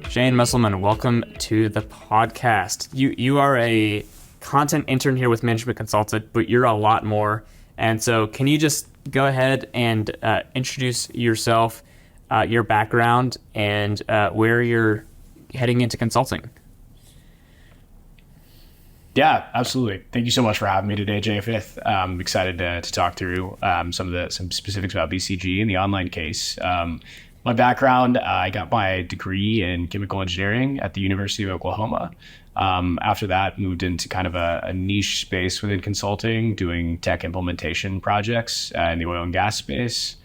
Shane Muselmann, welcome to the podcast. You are a content intern here with BCG Consultant, but you're a lot more. And so can you just go ahead and introduce yourself, your background, and where you're heading into consulting? Yeah, absolutely. Thank you so much for having me today, Jay. I'm excited to talk through some specifics about BCG and the online case. My background, I got my degree in chemical engineering at the University of Oklahoma. After that, moved into kind of a niche space within consulting, doing tech implementation projects in the oil and gas space.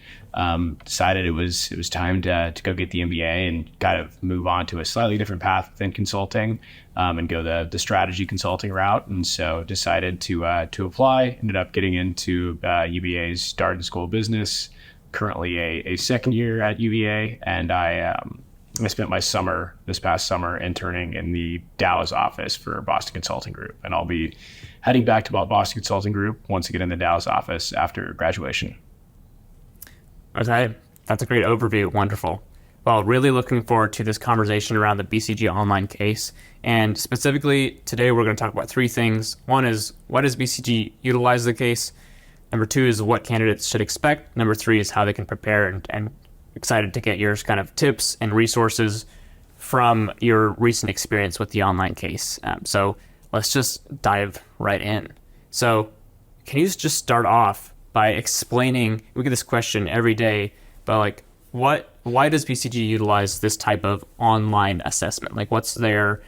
Decided it was time to go get the MBA and kind of move on to a slightly different path within consulting and go the strategy consulting route. And so decided to apply. Ended up getting into UVA's Darden School of Business. Currently a second year at UVA, and I spent my this past summer interning in the Dallas office for Boston Consulting Group, and I'll be heading back to Boston Consulting Group once again in the Dallas office after graduation. Okay, that's a great overview. Wonderful. Well, really looking forward to this conversation around the BCG online case. And specifically, today we're going to talk about three things. One is, what does BCG utilize the case? Number two is what candidates should expect. Number three is how they can prepare, and excited to get your kind of tips and resources from your recent experience with the online case. So let's just dive right in. So can you just start off by explaining, we get this question every day, but why does BCG utilize this type of online assessment? Like, what's their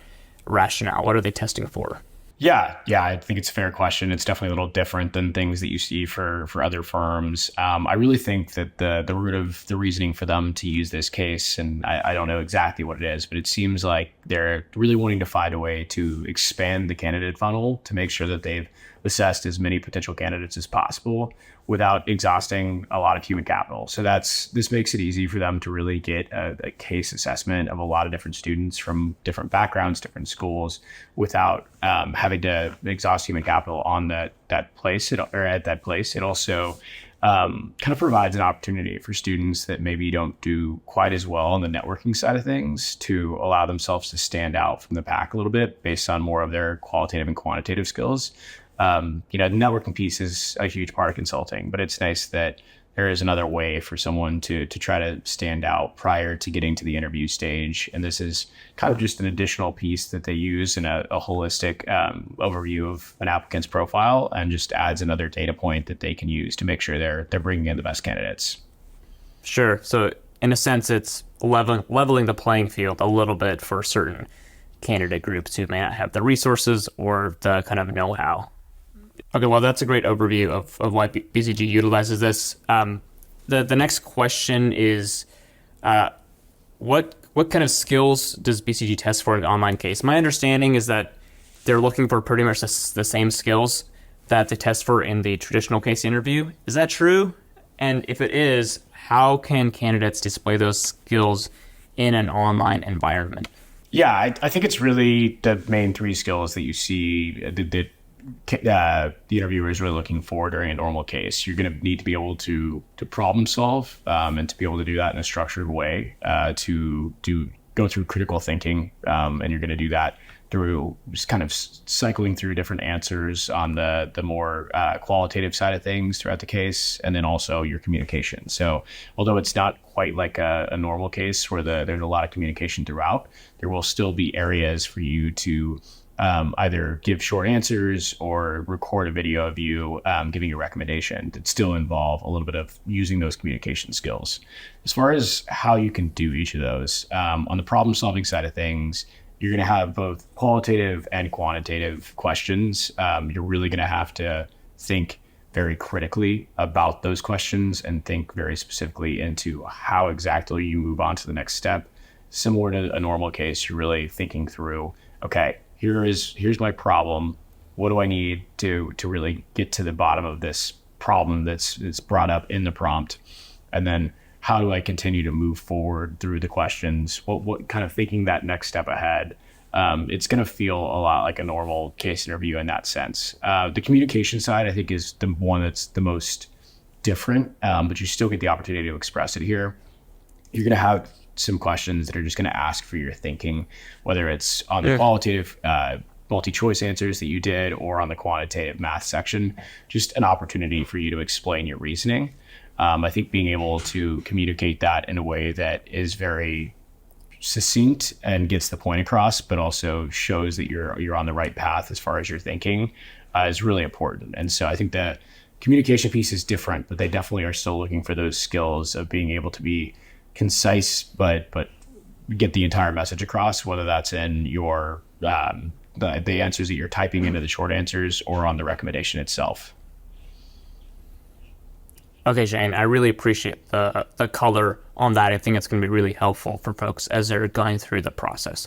rationale? What are they testing for? Yeah, I think it's a fair question. It's definitely a little different than things that you see for other firms. I really think that the root of the reasoning for them to use this case, and I don't know exactly what it is, but it seems like they're really wanting to find a way to expand the candidate funnel to make sure that they've assessed as many potential candidates as possible without exhausting a lot of human capital. So this makes it easy for them to really get a case assessment of a lot of different students from different backgrounds, different schools, without having to exhaust human capital on that place. It also kind of provides an opportunity for students that maybe don't do quite as well on the networking side of things to allow themselves to stand out from the pack a little bit based on more of their qualitative and quantitative skills. The networking piece is a huge part of consulting, but it's nice that there is another way for someone to try to stand out prior to getting to the interview stage. And this is kind of just an additional piece that they use in a holistic overview of an applicant's profile, and just adds another data point that they can use to make sure they're bringing in the best candidates. Sure. So in a sense, it's leveling the playing field a little bit for certain candidate groups who may not have the resources or the kind of know-how. Okay, well, that's a great overview of why BCG utilizes this. The next question is, what kind of skills does BCG test for in the online case? My understanding is that they're looking for pretty much the same skills that they test for in the traditional case interview. Is that true? And if it is, how can candidates display those skills in an online environment? Yeah, I think it's really the main three skills that you see that the interviewer is really looking for during a normal case. You're going to need to be able to problem solve and to be able to do that in a structured way, to go through critical thinking, and you're going to do that through just kind of cycling through different answers on the more qualitative side of things throughout the case, and then also your communication. So although it's not quite like a normal case where there's a lot of communication throughout, there will still be areas for you to either give short answers or record a video of you giving a recommendation that still involve a little bit of using those communication skills. As far as how you can do each of those, on the problem solving side of things, you're going to have both qualitative and quantitative questions. You're really going to have to think very critically about those questions and think very specifically into how exactly you move on to the next step. Similar to a normal case, you're really thinking through, okay, here's my problem. What do I need to really get to the bottom of this problem that's brought up in the prompt? And then how do I continue to move forward through the questions? What kind of thinking that next step ahead? It's going to feel a lot like a normal case interview in that sense. The communication side, I think, is the one that's the most different, but you still get the opportunity to express it here. You're going to have some questions that are just going to ask for your thinking, whether it's on the qualitative multi-choice answers that you did or on the quantitative math section, just an opportunity for you to explain your reasoning. I think being able to communicate that in a way that is very succinct and gets the point across, but also shows that you're on the right path as far as your thinking is really important. And so I think the communication piece is different, but they definitely are still looking for those skills of being able to be concise, but get the entire message across, whether that's in your the answers that you're typing into the short answers or on the recommendation itself. Okay, Shane, I really appreciate the color on that. I think it's going to be really helpful for folks as they're going through the process.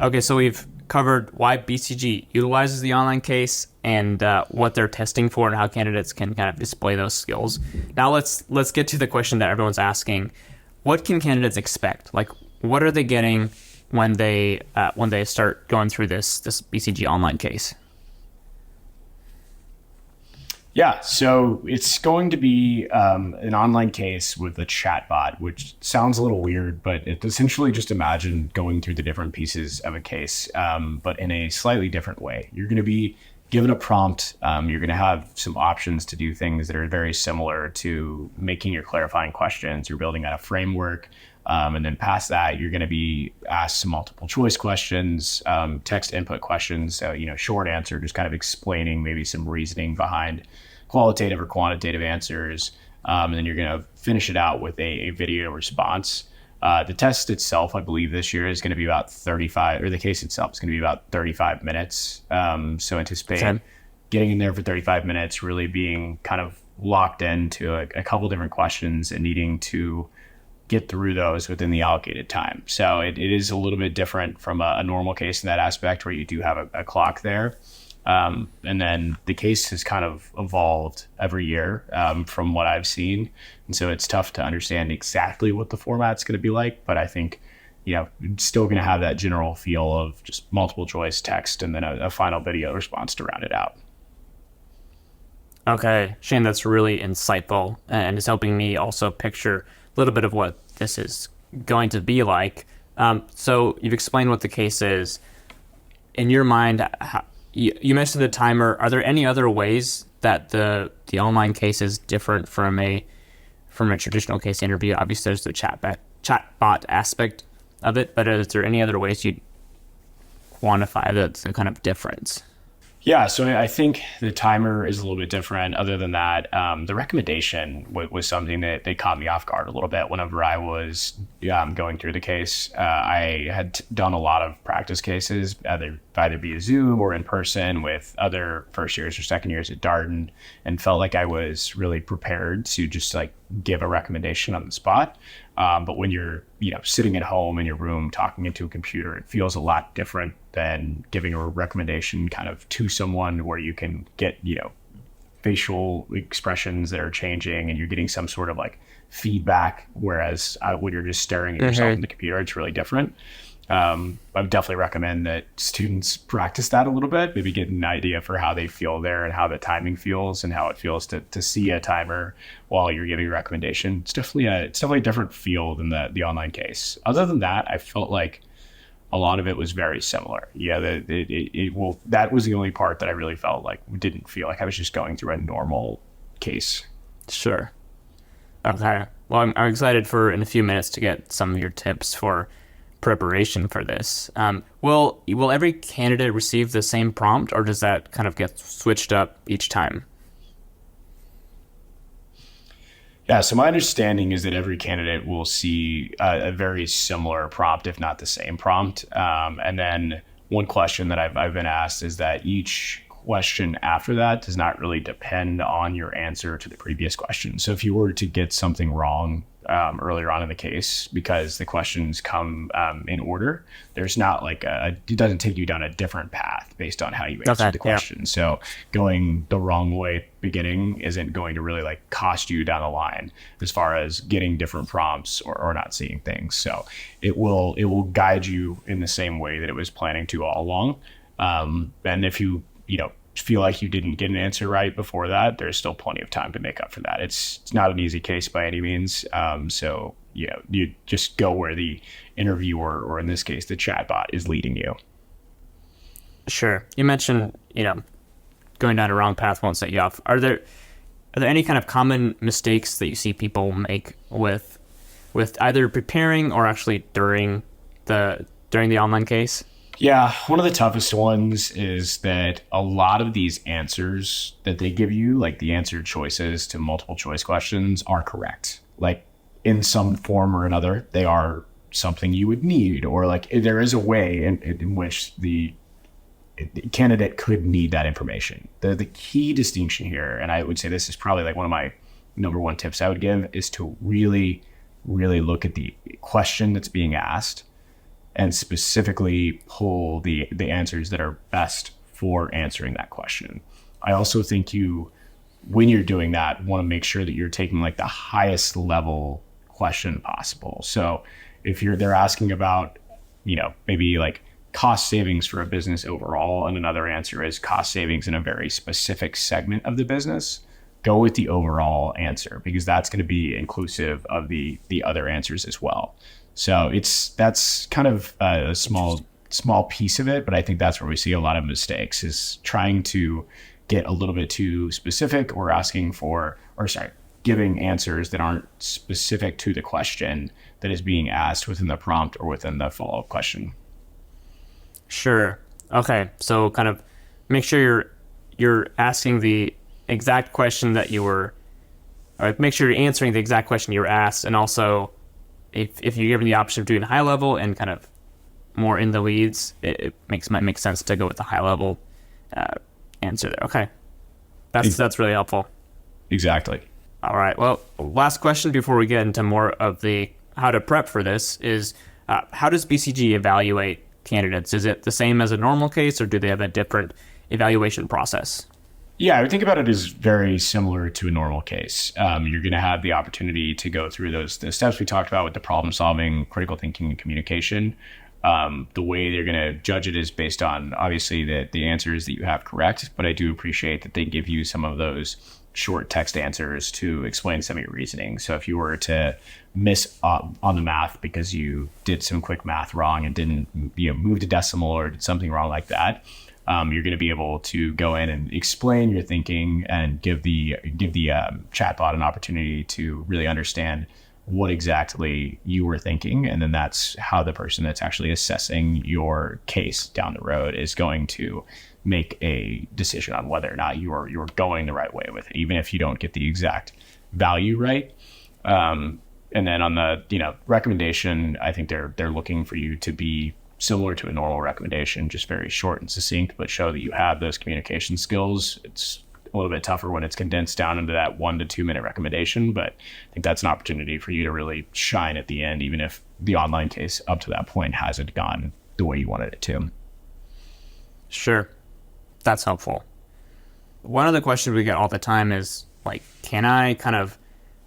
Okay, so we've covered why BCG utilizes the online case and what they're testing for and how candidates can kind of display those skills. Now let's get to the question that everyone's asking. What can candidates expect? Like, what are they getting when they start going through this BCG online case? Yeah, so it's going to be an online case with a chatbot, which sounds a little weird, but it's essentially just imagine going through the different pieces of a case, but in a slightly different way. You're going to be given a prompt. You're going to have some options to do things that are very similar to making your clarifying questions. You're building out a framework. And then past that, you're going to be asked some multiple choice questions, text input questions. So, short answer, just kind of explaining maybe some reasoning behind qualitative or quantitative answers. And then you're going to finish it out with a video response. The test itself, I believe this year is going to be about 35, or the case itself is going to be about 35 minutes. So anticipate getting in there for 35 minutes, really being kind of locked into a couple different questions and needing to get through those within the allocated time. So it is a little bit different from a normal case in that aspect where you do have a clock there. And then the case has kind of evolved every year from what I've seen. And so it's tough to understand exactly what the format's going to be like, but I think, it's still going to have that general feel of just multiple choice text and then a final video response to round it out. Okay, Shane, that's really insightful and is helping me also picture a little bit of what this is going to be like. So you've explained what the case is. In your mind, you mentioned the timer. Are there any other ways that the online case is different from a traditional case interview? Obviously, there's the chatbot aspect of it, but is there any other ways you'd quantify the kind of difference? Yeah, so I think the timer is a little bit different. Other than that, the recommendation was something that caught me off guard a little bit whenever I was going through the case. I had done a lot of practice cases, either via Zoom or in person with other first years or second years at Darden, and felt like I was really prepared to just like give a recommendation on the spot. But when you're, sitting at home in your room talking into a computer, it feels a lot different than giving a recommendation kind of to someone where you can get, facial expressions that are changing and you're getting some sort of like feedback. Whereas when you're just staring at yourself in the computer, it's really different. I would definitely recommend that students practice that a little bit, maybe get an idea for how they feel there and how the timing feels and how it feels to see a timer while you're giving a recommendation. It's definitely a different feel than the online case. Other than that, I felt like a lot of it was very similar. Yeah, that was the only part that I really felt like didn't feel like I was just going through a normal case. Sure. Okay. Well, I'm excited for in a few minutes to get some of your tips for preparation for this. Will every candidate receive the same prompt, or does that kind of get switched up each time? Yeah, so my understanding is that every candidate will see a very similar prompt, if not the same prompt. And then one question that I've been asked is that each question after that does not really depend on your answer to the previous question. So if you were to get something wrong earlier on in the case, because the questions come in order, there's not like it doesn't take you down a different path based on how you answered the question. Yeah. So going the wrong way at the beginning isn't going to really like cost you down the line as far as getting different prompts or not seeing things. So it will guide you in the same way that it was planning to all along. And if you feel like you didn't get an answer right before that, there's still plenty of time to make up for that. It's not an easy case by any means. So you just go where the interviewer, or in this case, the chatbot, is leading you. Sure. You mentioned, going down a wrong path won't set you off. Are there any kind of common mistakes that you see people make with either preparing or actually during the online case? Yeah, one of the toughest ones is that a lot of these answers that they give you, like the answer choices to multiple choice questions, are correct. Like in some form or another, they are something you would need, or like there is a way in which the candidate could need that information. The key distinction here, and I would say this is probably like one of my number one tips I would give, is to really, really look at the question that's being asked and specifically pull the answers that are best for answering that question. I also think when you're doing that, want to make sure that you're taking like the highest level question possible. So if they're asking about, maybe like cost savings for a business overall, and another answer is cost savings in a very specific segment of the business, go with the overall answer, because that's going to be inclusive of the other answers as well. So that's kind of a small piece of it, but I think that's where we see a lot of mistakes, is trying to get a little bit too specific, or giving answers that aren't specific to the question that is being asked within the prompt or within the follow-up question. Sure. Okay. So kind of make sure you're asking the exact question that or make sure you're answering the exact question you were asked, and also if you're given the option of doing high level and kind of more in the weeds, it might make sense to go with the high level answer there. Okay. That's really helpful. Exactly. All right. Well, last question before we get into more of the how to prep for this is, how does BCG evaluate candidates? Is it the same as a normal case, or do they have a different evaluation process? Yeah, I would think about it as very similar to a normal case. You're going to have the opportunity to go through the steps we talked about with the problem solving, critical thinking, and communication. The way they're going to judge it is based on, obviously, the answers that you have correct, but I do appreciate that they give you some of those short text answers to explain some of your reasoning. So if you were to miss on the math because you did some quick math wrong and didn't move to decimal or did something wrong like that, you're going to be able to go in and explain your thinking and give the chatbot an opportunity to really understand what exactly you were thinking. And then that's how the person that's actually assessing your case down the road is going to make a decision on whether or not you're going the right way with it, even if you don't get the exact value right. And then on the recommendation, I think they're looking for you to be similar to a normal recommendation, just very short and succinct, but show that you have those communication skills. It's a little bit tougher when it's condensed down into that 1 to 2 minute recommendation, but I think that's an opportunity for you to really shine at the end, even if the online case up to that point hasn't gone the way you wanted it to. Sure. That's helpful. One of the questions we get all the time is, like, can I kind of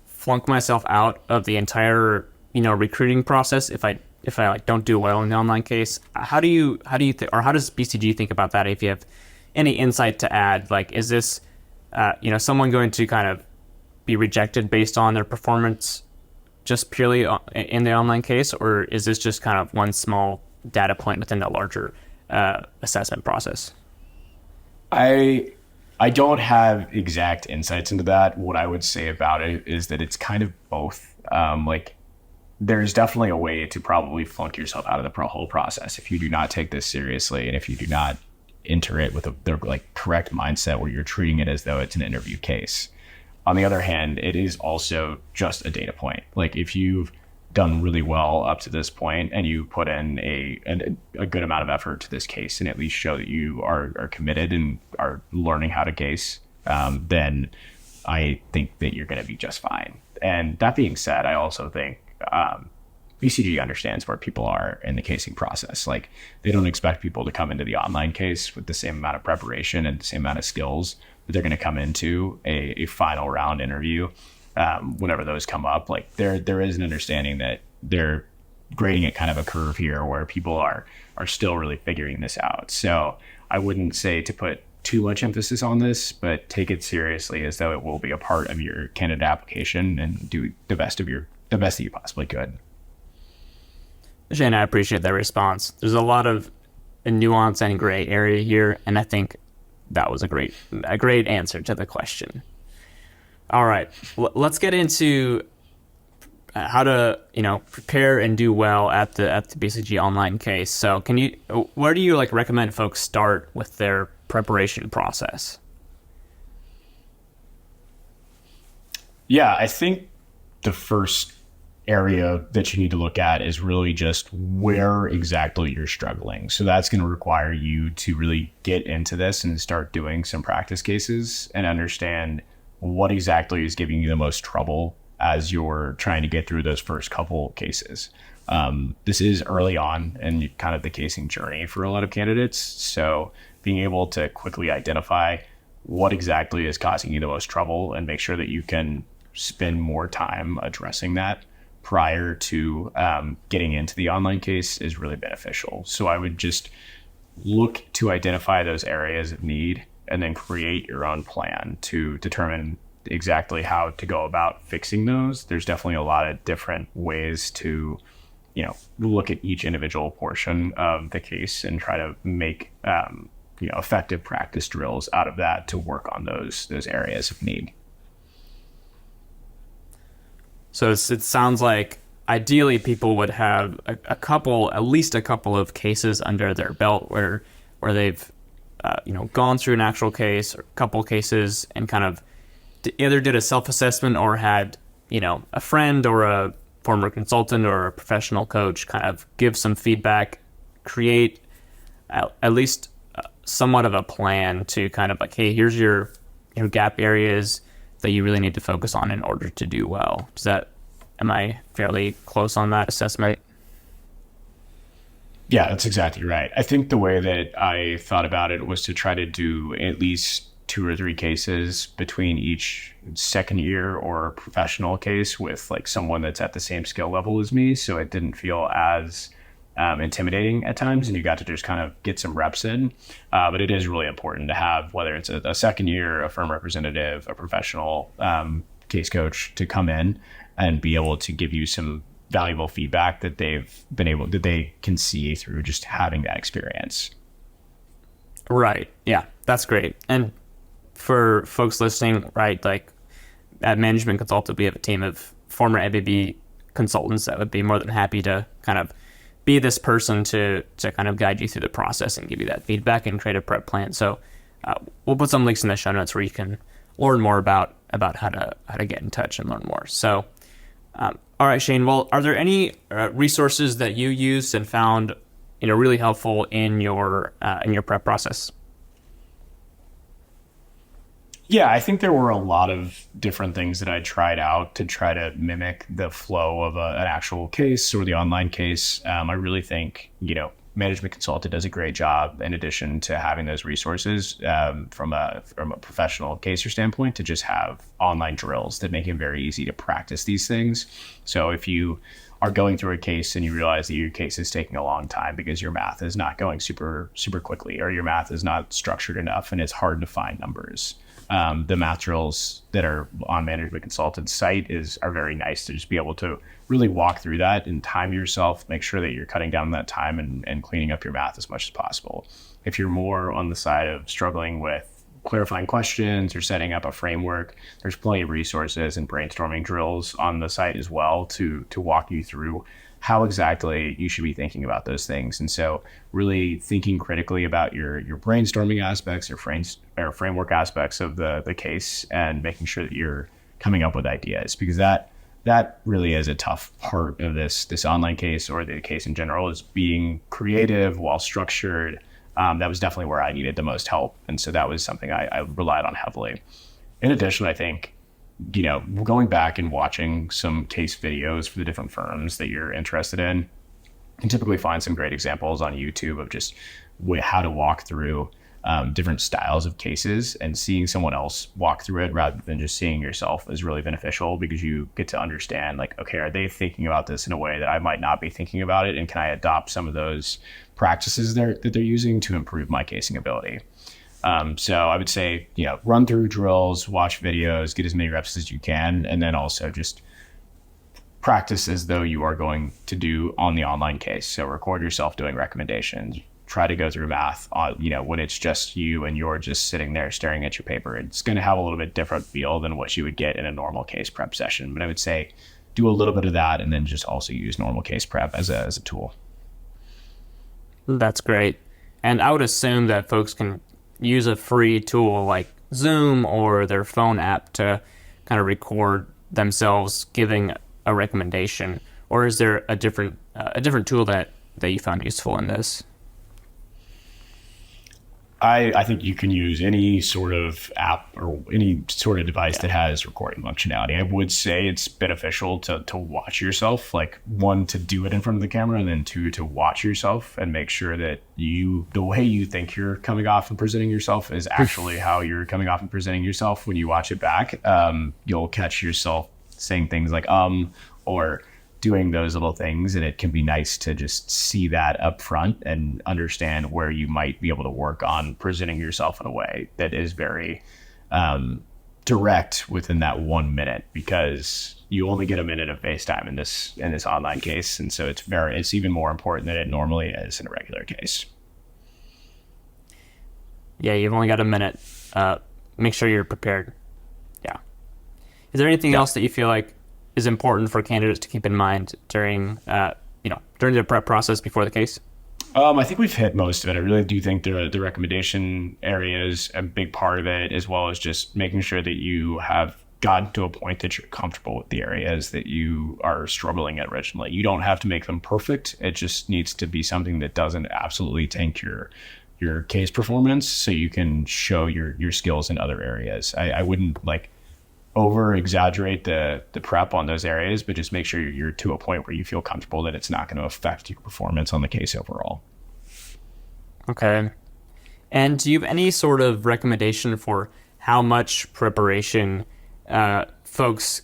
flunk myself out of the entire, recruiting process if I like don't do well in the online case? How do you or how does BCG think about that? If you have any insight to add, like, is this, someone going to kind of be rejected based on their performance just purely in the online case, or is this just kind of one small data point within the larger assessment process? I don't have exact insights into that. What I would say about it is that it's kind of both. There's definitely a way to probably flunk yourself out of the whole process if you do not take this seriously, and if you do not enter it with the correct mindset where you're treating it as though it's an interview case. On the other hand, it is also just a data point. Like, if you've done really well up to this point and you put in a good amount of effort to this case and at least show that you are committed and are learning how to case, then I think that you're going to be just fine. And that being said, I also think BCG understands where people are in the casing process. Like, they don't expect people to come into the online case with the same amount of preparation and the same amount of skills that they're going to come into a final round interview. Whenever those come up, like, there is an understanding that they're grading at kind of a curve here where people are still really figuring this out. So I wouldn't say to put too much emphasis on this, but take it seriously as though it will be a part of your candidate application, and do the best that you possibly could. Shane, I appreciate that response. There's a lot of nuance and gray area here, and I think that was a great answer to the question. All right, let's get into how to prepare and do well at the BCG online case. So where do you recommend folks start with their preparation process? Yeah, I think the first area that you need to look at is really just where exactly you're struggling. So that's going to require you to really get into this and start doing some practice cases and understand what exactly is giving you the most trouble as you're trying to get through those first couple cases. This is early on in kind of the casing journey for a lot of candidates. So being able to quickly identify what exactly is causing you the most trouble and make sure that you can spend more time addressing that prior to getting into the online case is really beneficial. So I would just look to identify those areas of need and then create your own plan to determine exactly how to go about fixing those. There's definitely a lot of different ways to, look at each individual portion of the case and try to make, effective practice drills out of that to work on those areas of need. So it sounds like ideally people would have at least a couple of cases under their belt where they've gone through an actual case or a couple cases and kind of either did a self-assessment or had a friend or a former consultant or a professional coach kind of give some feedback, create at least somewhat of a plan to kind of hey, here's your gap areas that you really need to focus on in order to do well. Am I fairly close on that assessment? Yeah, that's exactly right. I think the way that I thought about it was to try to do at least 2 or 3 cases between each second year or professional case with someone that's at the same skill level as me. So it didn't feel as intimidating at times, and you got to just kind of get some reps in. But it is really important to have, whether it's a second year, a firm representative, a professional case coach, to come in and be able to give you some valuable feedback that they can see through just having that experience. Right. Yeah, that's great. And for folks listening, right, at Management Consultant, we have a team of former MBB consultants that would be more than happy to kind of be this person to kind of guide you through the process and give you that feedback and create a prep plan. So we'll put some links in the show notes where you can learn more about how to get in touch and learn more. So, all right, Shane. Well, are there any resources that you used and found really helpful in your prep process? Yeah, I think there were a lot of different things that I tried out to try to mimic the flow of an actual case or the online case. I really think, Management Consultant does a great job, in addition to having those resources from a professional caser standpoint, to just have online drills that make it very easy to practice these things. So if you are going through a case and you realize that your case is taking a long time because your math is not going super, super quickly, or your math is not structured enough and it's hard to find numbers, the math drills that are on Management Consultant's site are very nice to just be able to really walk through that and time yourself, make sure that you're cutting down that time and cleaning up your math as much as possible. If you're more on the side of struggling with clarifying questions or setting up a framework, there's plenty of resources and brainstorming drills on the site as well to walk you through how exactly you should be thinking about those things. And so really thinking critically about your brainstorming aspects, your framework aspects of the case, and making sure that you're coming up with ideas, because that really is a tough part of this online case, or the case in general, is being creative while structured. That was definitely where I needed the most help. And so that was something I relied on heavily. In addition, I think, going back and watching some case videos for the different firms that you're interested in, you can typically find some great examples on YouTube of just how to walk through different styles of cases, and seeing someone else walk through it rather than just seeing yourself is really beneficial, because you get to understand, okay, are they thinking about this in a way that I might not be thinking about it? And can I adopt some of those practices that they're using to improve my casing ability? So I would say, run through drills, watch videos, get as many reps as you can, and then also just practice as though you are going to do on the online case. So record yourself doing recommendations. Try to go through math on, when it's just you and you're just sitting there staring at your paper. It's going to have a little bit different feel than what you would get in a normal case prep session. But I would say do a little bit of that and then just also use normal case prep as a tool. That's great. And I would assume that folks can use a free tool like Zoom or their phone app to kind of record themselves giving a recommendation. Or is there a different tool that you found useful in this? I think you can use any sort of app or any sort of device that has recording functionality. I would say it's beneficial to watch yourself, like one, to do it in front of the camera, and then two, to watch yourself and make sure that the way you think you're coming off and presenting yourself is actually how you're coming off and presenting yourself when you watch it back. You'll catch yourself saying things like, or doing those little things, and it can be nice to just see that up front and understand where you might be able to work on presenting yourself in a way that is very direct within that 1 minute, because you only get a minute of face time in this online case, and so it's even more important than it normally is in a regular case. Yeah, you've only got a minute. Make sure you're prepared. Yeah. Is there anything else that you feel like is important for candidates to keep in mind during the prep process before the case? I think we've hit most of it. I really do think the recommendation area is a big part of it, as well as just making sure that you have gotten to a point that you're comfortable with the areas that you are struggling at originally. You don't have to make them perfect. It just needs to be something that doesn't absolutely tank your case performance, so you can show your skills in other areas. I wouldn't over exaggerate the prep on those areas, but just make sure you're to a point where you feel comfortable that it's not going to affect your performance on the case overall. Okay. And do you have any sort of recommendation for how much preparation folks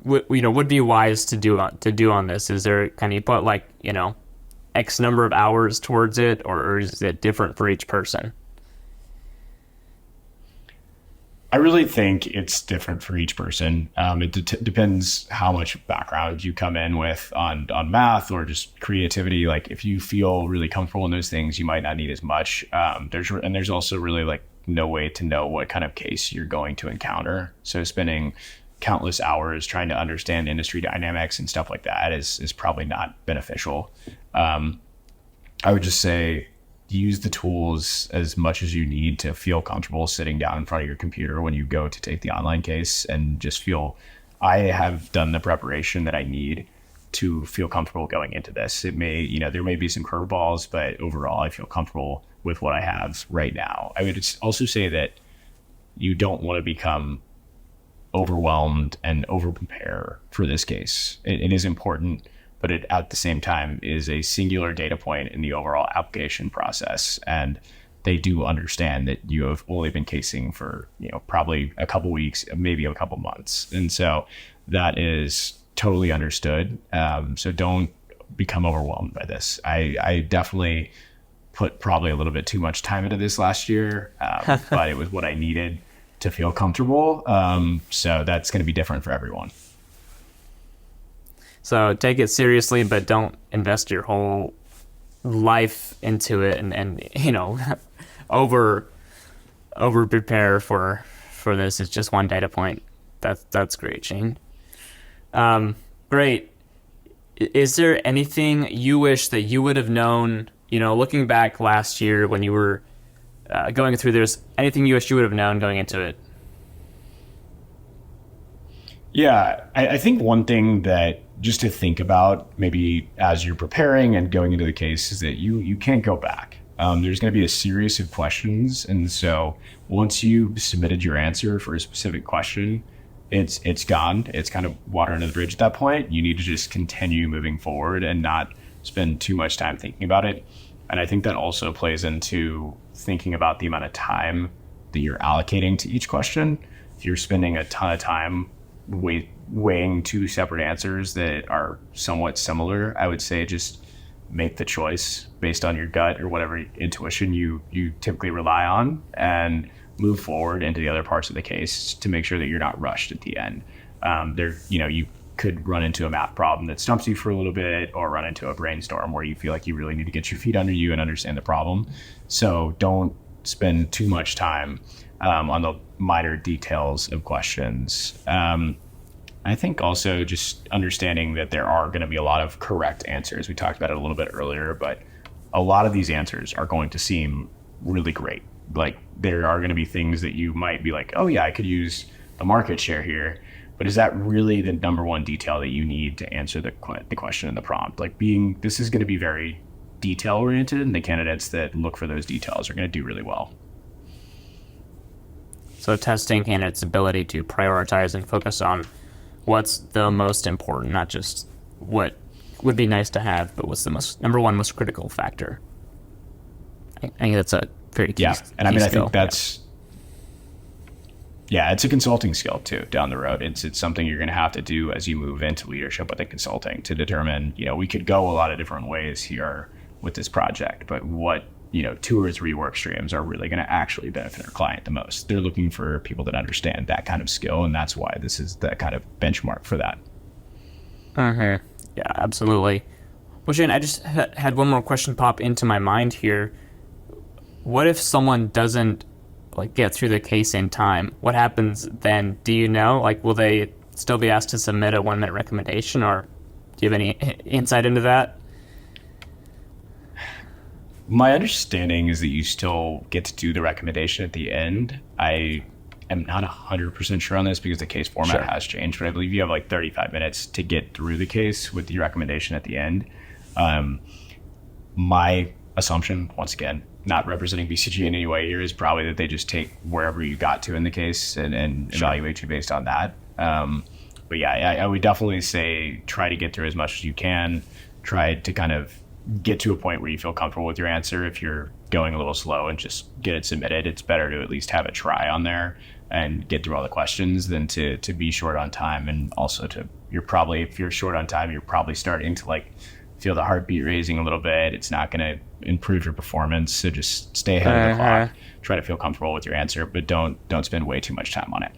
would be wise to do on this? Is there, can you put X number of hours towards it, or is it different for each person? I really think it's different for each person. It depends how much background you come in with on math or just creativity. Like if you feel really comfortable in those things, you might not need as much. There's also really no way to know what kind of case you're going to encounter. So spending countless hours trying to understand industry dynamics and stuff like that is probably not beneficial. I would just say use the tools as much as you need to feel comfortable sitting down in front of your computer when you go to take the online case, and just feel I have done the preparation that I need to feel comfortable going into this. It may, there may be some curveballs, but overall I feel comfortable with what I have right now. I would also say that you don't want to become overwhelmed and over prepare for this case. It is important, but it at the same time is a singular data point in the overall application process. And they do understand that you have only been casing for, probably a couple weeks, maybe a couple months. And so that is totally understood. So don't become overwhelmed by this. I definitely put probably a little bit too much time into this last year, but it was what I needed to feel comfortable. So that's going to be different for everyone. So take it seriously, but don't invest your whole life into it and over prepare for this. It's just one data point. That's great, Shane. Great. Is there anything you wish that you would have known, looking back last year when you were going through this, anything you wish you would have known going into it? Yeah, I think one thing that just to think about maybe as you're preparing and going into the case is that you can't go back. There's going to be a series of questions. And so once you submitted your answer for a specific question, it's gone. It's kind of water under the bridge at that point. You need to just continue moving forward and not spend too much time thinking about it. And I think that also plays into thinking about the amount of time that you're allocating to each question. If you're spending a ton of time weighing two separate answers that are somewhat similar, I would say just make the choice based on your gut or whatever intuition you typically rely on, and move forward into the other parts of the case to make sure that you're not rushed at the end. You could run into a math problem that stumps you for a little bit, or run into a brainstorm where you feel like you really need to get your feet under you and understand the problem. So don't spend too much time on the minor details of questions. I think also just understanding that there are going to be a lot of correct answers. We talked about it a little bit earlier, but a lot of these answers are going to seem really great. Like, there are going to be things that you might be like, oh yeah, I could use the market share here. But is that really the number one detail that you need to answer the question in the prompt? This is going to be very detail oriented, and the candidates that look for those details are going to do really well. So testing candidates' ability to prioritize and focus on what's the most important, not just what would be nice to have, but what's the number one most critical factor. I think that's a very key. Yeah, and I skill. think that's it's a consulting skill too down the road. It's something you're going to have to do as you move into leadership within consulting to determine. We could go a lot of different ways here with this project, but what 2 or 3 work streams are really going to actually benefit our client the most. They're looking for people that understand that kind of skill, and that's why this is the kind of benchmark for that. Yeah, absolutely. Well, Shane, I just had one more question pop into my mind here. What if someone doesn't get through the case in time? What happens then? Do you know? Will they still be asked to submit a 1-minute recommendation, or do you have any insight into that? My understanding is that you still get to do the recommendation at the end. I am not 100% sure on this because the case format has changed, but I believe you have 35 minutes to get through the case with the recommendation at the end. My assumption, once again, not representing BCG in any way here, is probably that they just take wherever you got to in the case and evaluate you based on that. But yeah, I would definitely say try to get through as much as you can. Try to kind of get to a point where you feel comfortable with your answer. If you're going a little slow, and just get it submitted. It's better to at least have a try on there and get through all the questions than to be short on time. And also if you're short on time, you're probably starting to feel the heartbeat raising a little bit. It's not going to improve your performance. So just stay ahead of the clock. Try to feel comfortable with your answer, but don't spend way too much time on it.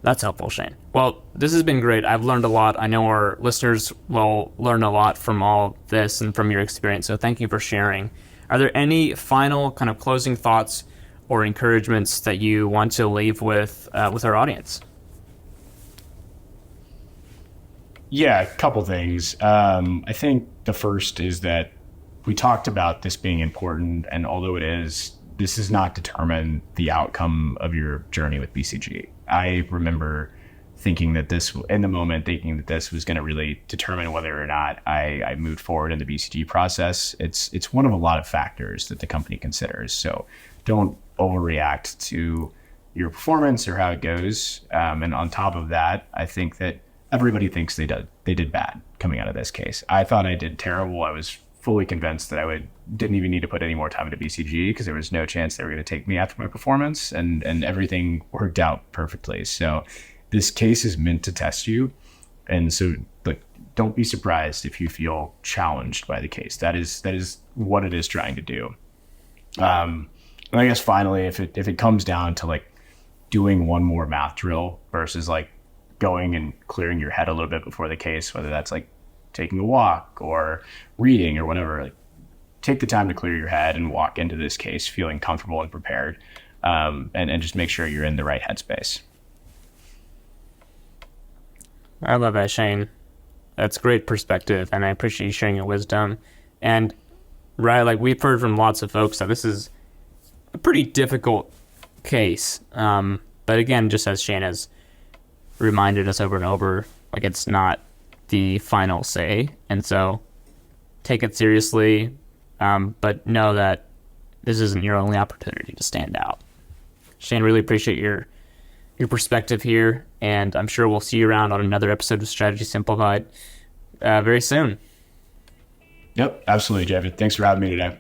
That's helpful, Shane. Well, this has been great. I've learned a lot. I know our listeners will learn a lot from all this and from your experience. So thank you for sharing. Are there any final kind of closing thoughts or encouragements that you want to leave with our audience? Yeah, a couple things. I think the first is that we talked about this being important, and although it is, this does not determine the outcome of your journey with BCG. I remember thinking that this was going to really determine whether or not I moved forward in the BCG process. It's one of a lot of factors that the company considers. So don't overreact to your performance or how it goes. And on top of that, I think that everybody thinks they did bad coming out of this case. I thought I did terrible. I was fully convinced that didn't even need to put any more time into BCG because there was no chance they were going to take me after my performance, and everything worked out perfectly. So this case is meant to test you. And so don't be surprised if you feel challenged by the case. That is what it is trying to do. And I guess finally, if it comes down to doing one more math drill versus going and clearing your head a little bit before the case, whether that's taking a walk or reading or whatever, take the time to clear your head and walk into this case feeling comfortable and prepared, and just make sure you're in the right headspace. I love that, Shane. That's great perspective, and I appreciate you sharing your wisdom. And we've heard from lots of folks that this is a pretty difficult case. But again, just as Shane has reminded us over and over, it's not the final say, and so take it seriously, but know that this isn't your only opportunity to stand out. Shane, really appreciate your perspective here, and I'm sure we'll see you around on another episode of Strategy Simplified very soon. Yep, absolutely, Jeff. Thanks for having me today.